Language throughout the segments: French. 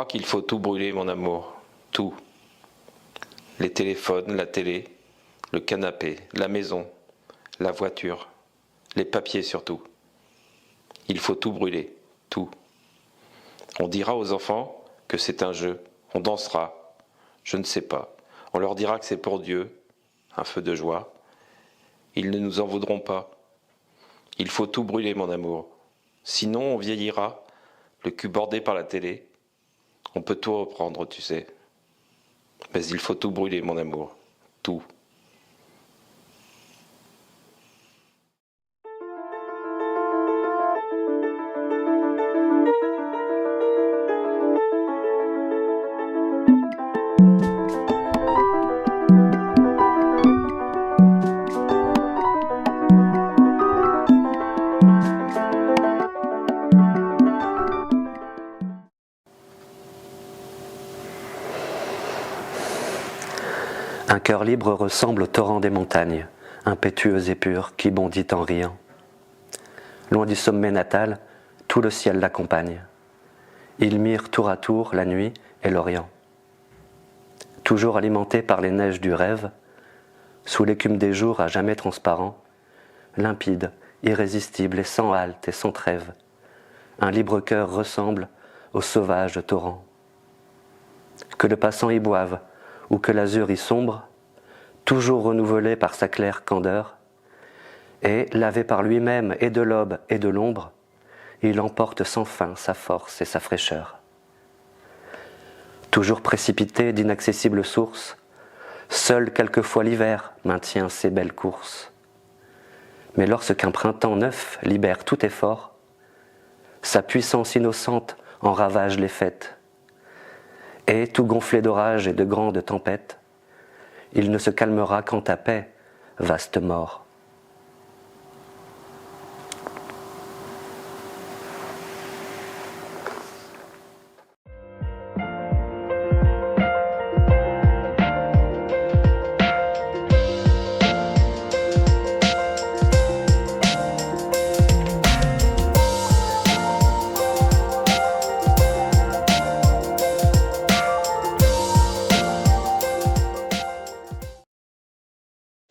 crois qu'il faut tout brûler, mon amour, tout. Les téléphones, la télé, le canapé, la maison, la voiture, les papiers surtout. Il faut tout brûler, tout. On dira aux enfants que c'est un jeu, on dansera, je ne sais pas. On leur dira que c'est pour Dieu, un feu de joie. Ils ne nous en voudront pas. Il faut tout brûler, mon amour. Sinon, on vieillira, le cul bordé par la télé. On peut tout reprendre, tu sais. Mais il faut tout brûler, mon amour. Tout. Un cœur libre ressemble au torrent des montagnes, impétueux et pur, qui bondit en riant. Loin du sommet natal, tout le ciel l'accompagne. Ils mirent tour à tour la nuit et l'Orient. Toujours alimenté par les neiges du rêve, sous l'écume des jours à jamais transparent, limpide, irrésistible et sans halte et sans trêve, un libre cœur ressemble au sauvage torrent. Que le passant y boive, ou que l'azur y sombre, toujours renouvelé par sa claire candeur, et, lavé par lui-même et de l'aube et de l'ombre, il emporte sans fin sa force et sa fraîcheur. Toujours précipité d'inaccessibles sources, seul quelquefois l'hiver maintient ses belles courses. Mais lorsqu'un printemps neuf libère tout effort, sa puissance innocente en ravage les fêtes, et, tout gonflé d'orages et de grandes tempêtes, il ne se calmera qu'en ta paix, vaste mort.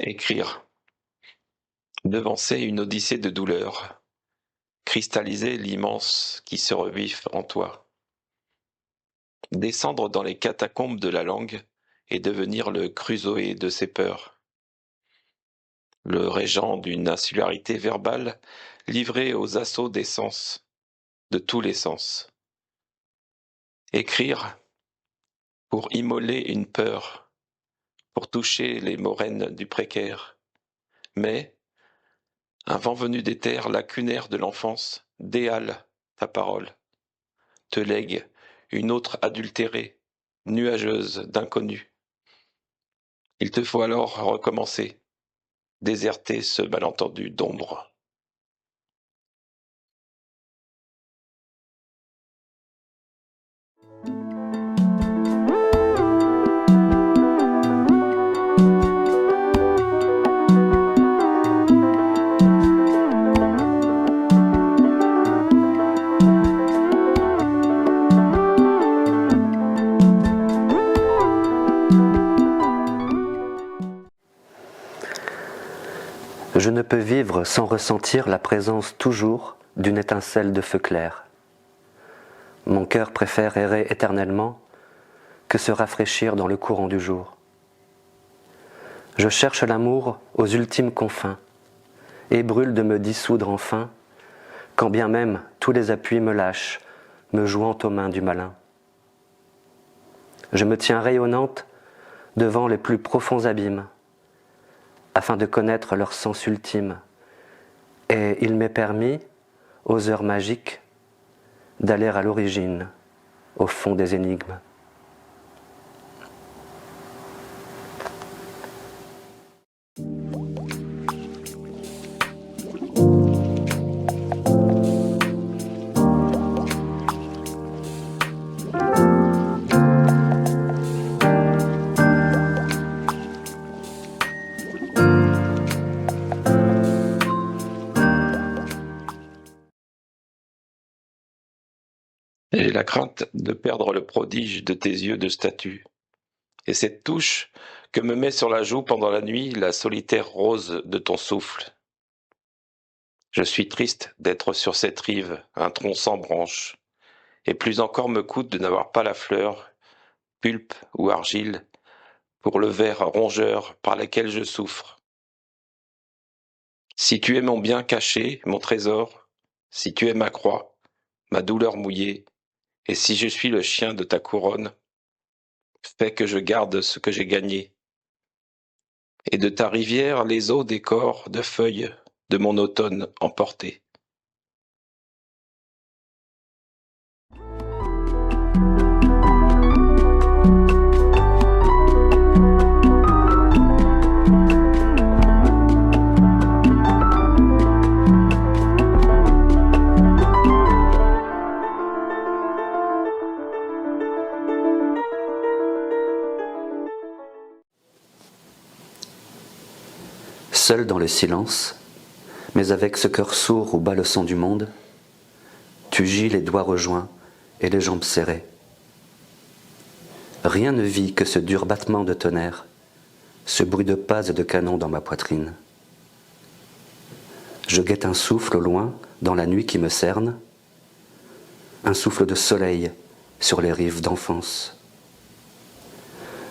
Écrire. Devancer une odyssée de douleur. Cristalliser l'immense qui se revif en toi. Descendre dans les catacombes de la langue et devenir le Crusoé de ses peurs. Le régent d'une insularité verbale livré aux assauts des sens, de tous les sens. Écrire pour immoler une peur, pour toucher les moraines du précaire. Mais, un vent venu des terres lacunaires de l'enfance déhale ta parole, te lègue une autre adultérée, nuageuse d'inconnu. Il te faut alors recommencer, déserter ce malentendu d'ombre. Je ne peux vivre sans ressentir la présence toujours d'une étincelle de feu clair. Mon cœur préfère errer éternellement que se rafraîchir dans le courant du jour. Je cherche l'amour aux ultimes confins et brûle de me dissoudre enfin, quand bien même tous les appuis me lâchent, me jouant aux mains du malin. Je me tiens rayonnante devant les plus profonds abîmes, afin de connaître leur sens ultime, et il m'est permis, aux heures magiques, d'aller à l'origine, au fond des énigmes. J'ai la crainte de perdre le prodige de tes yeux de statue, et cette touche que me met sur la joue pendant la nuit la solitaire rose de ton souffle. Je suis triste d'être sur cette rive, un tronc sans branche, et plus encore me coûte de n'avoir pas la fleur, pulpe ou argile, pour le ver rongeur par lequel je souffre. Si tu es mon bien caché, mon trésor, si tu es ma croix, ma douleur mouillée, et si je suis le chien de ta couronne, fais que je garde ce que j'ai gagné, et de ta rivière les eaux des corps de feuilles de mon automne emporté. Seul dans le silence, mais avec ce cœur sourd où bat le son du monde, tu gis les doigts rejoints et les jambes serrées. Rien ne vit que ce dur battement de tonnerre, ce bruit de pas et de canon dans ma poitrine. Je guette un souffle au loin dans la nuit qui me cerne, un souffle de soleil sur les rives d'enfance.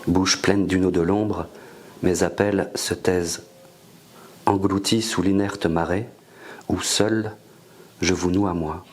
Bouche pleine d'une eau de l'ombre, mes appels se taisent, engloutis sous l'inerte marée, où seul je vous noue à moi.